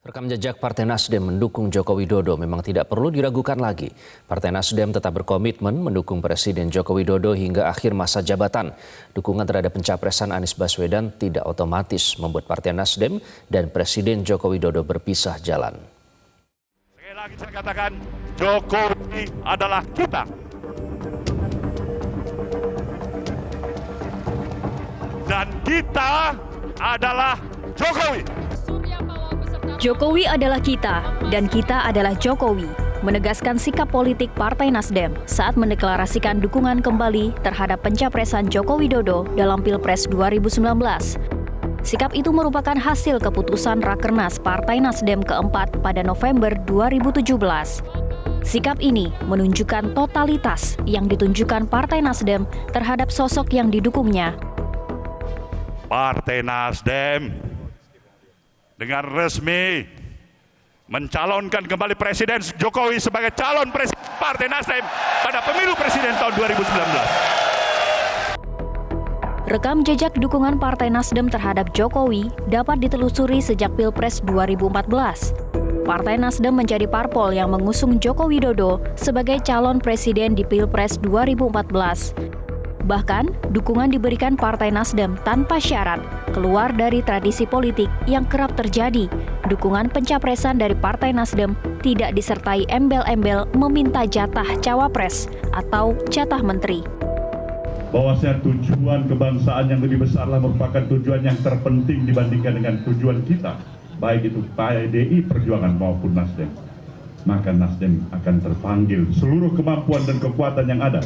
Rekam jejak Partai Nasdem mendukung Joko Widodo memang tidak perlu diragukan lagi. Partai Nasdem tetap berkomitmen mendukung Presiden Joko Widodo hingga akhir masa jabatan. Dukungan terhadap pencapresan Anies Baswedan tidak otomatis membuat Partai Nasdem dan Presiden Joko Widodo berpisah jalan. Sekali lagi saya katakan, Jokowi adalah kita. Dan kita adalah Jokowi. Jokowi adalah kita, dan kita adalah Jokowi, menegaskan sikap politik Partai Nasdem saat mendeklarasikan dukungan kembali terhadap pencapresan Joko Widodo dalam Pilpres 2019. Sikap itu merupakan hasil keputusan Rakernas Partai Nasdem keempat pada November 2017. Sikap ini menunjukkan totalitas yang ditunjukkan Partai Nasdem terhadap sosok yang didukungnya. Partai Nasdem dengan resmi mencalonkan kembali Presiden Jokowi sebagai calon presiden Partai Nasdem pada pemilu presiden tahun 2019. Rekam jejak dukungan Partai Nasdem terhadap Jokowi dapat ditelusuri sejak Pilpres 2014. Partai Nasdem menjadi parpol yang mengusung Joko Widodo sebagai calon presiden di Pilpres 2014. Bahkan, dukungan diberikan Partai Nasdem tanpa syarat, keluar dari tradisi politik yang kerap terjadi. Dukungan pencapresan dari Partai Nasdem tidak disertai embel-embel meminta jatah cawapres atau jatah menteri. Bahwasanya tujuan kebangsaan yang lebih besarlah merupakan tujuan yang terpenting dibandingkan dengan tujuan kita, baik itu PDI Perjuangan maupun Nasdem. Maka Nasdem akan terpanggil seluruh kemampuan dan kekuatan yang ada,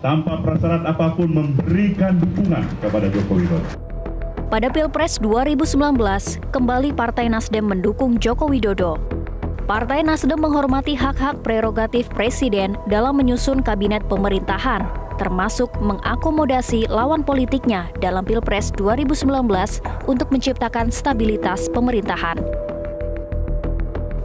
tanpa prasyarat apapun memberikan dukungan kepada Joko Widodo. Pada Pilpres 2019, kembali Partai Nasdem mendukung Joko Widodo. Partai Nasdem menghormati hak-hak prerogatif Presiden dalam menyusun kabinet pemerintahan, termasuk mengakomodasi lawan politiknya dalam Pilpres 2019 untuk menciptakan stabilitas pemerintahan.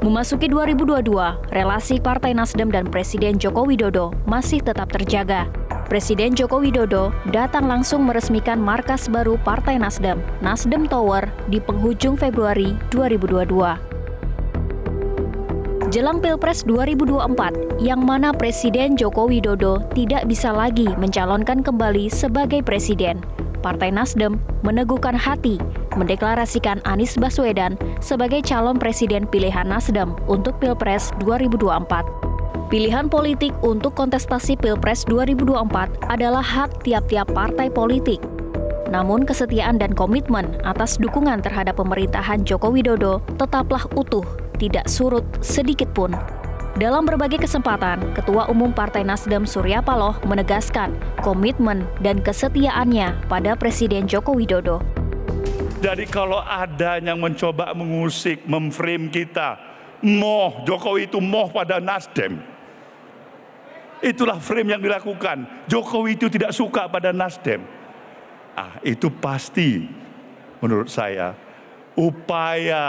Memasuki 2022, relasi Partai Nasdem dan Presiden Joko Widodo masih tetap terjaga. Presiden Joko Widodo datang langsung meresmikan markas baru Partai Nasdem, Nasdem Tower, di penghujung Februari 2022. Jelang Pilpres 2024, yang mana Presiden Joko Widodo tidak bisa lagi mencalonkan kembali sebagai presiden, Partai Nasdem meneguhkan hati mendeklarasikan Anies Baswedan sebagai calon presiden pilihan Nasdem untuk Pilpres 2024. Pilihan politik untuk kontestasi Pilpres 2024 adalah hak tiap-tiap partai politik. Namun kesetiaan dan komitmen atas dukungan terhadap pemerintahan Joko Widodo tetaplah utuh, tidak surut sedikit pun. Dalam berbagai kesempatan, Ketua Umum Partai Nasdem Surya Paloh menegaskan komitmen dan kesetiaannya pada Presiden Joko Widodo. Jadi kalau ada yang mencoba mengusik, memframe kita, Jokowi itu pada Nasdem. Itulah frame yang dilakukan. Jokowi itu tidak suka pada Nasdem. Itu pasti menurut saya upaya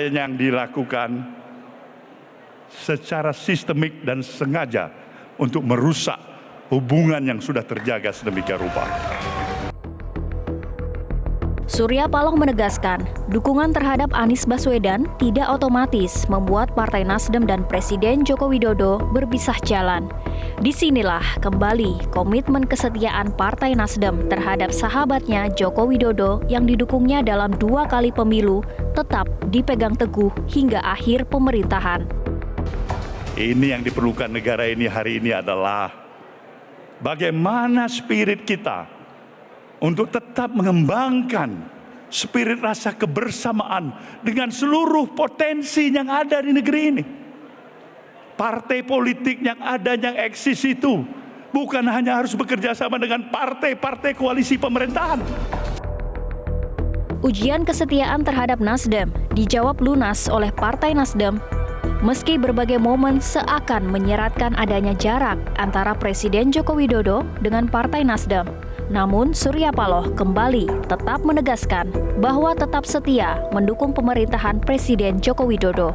yang dilakukan secara sistemik dan sengaja untuk merusak hubungan yang sudah terjaga sedemikian rupa. Surya Paloh menegaskan, dukungan terhadap Anies Baswedan tidak otomatis membuat Partai Nasdem dan Presiden Joko Widodo berpisah jalan. Disinilah kembali komitmen kesetiaan Partai Nasdem terhadap sahabatnya Joko Widodo yang didukungnya dalam 2 kali pemilu tetap dipegang teguh hingga akhir pemerintahan. Ini yang diperlukan negara ini hari ini adalah bagaimana spirit kita untuk tetap mengembangkan spirit rasa kebersamaan dengan seluruh potensi yang ada di negeri ini. Partai politik yang ada, yang eksis itu bukan hanya harus bekerja sama dengan partai-partai koalisi pemerintahan. Ujian kesetiaan terhadap Nasdem dijawab lunas oleh Partai Nasdem meski berbagai momen seakan menyeratkan adanya jarak antara Presiden Joko Widodo dengan Partai Nasdem. Namun Surya Paloh kembali tetap menegaskan bahwa tetap setia mendukung pemerintahan Presiden Joko Widodo.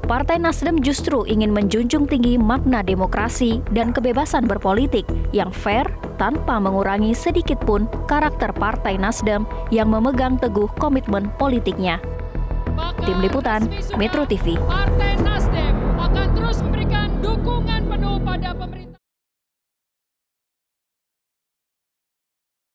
Partai Nasdem justru ingin menjunjung tinggi makna demokrasi dan kebebasan berpolitik yang fair tanpa mengurangi sedikit pun karakter Partai Nasdem yang memegang teguh komitmen politiknya. Tim Liputan, Metro TV. Partai Nasdem akan terus memberikan dukungan penuh pada pemerintah.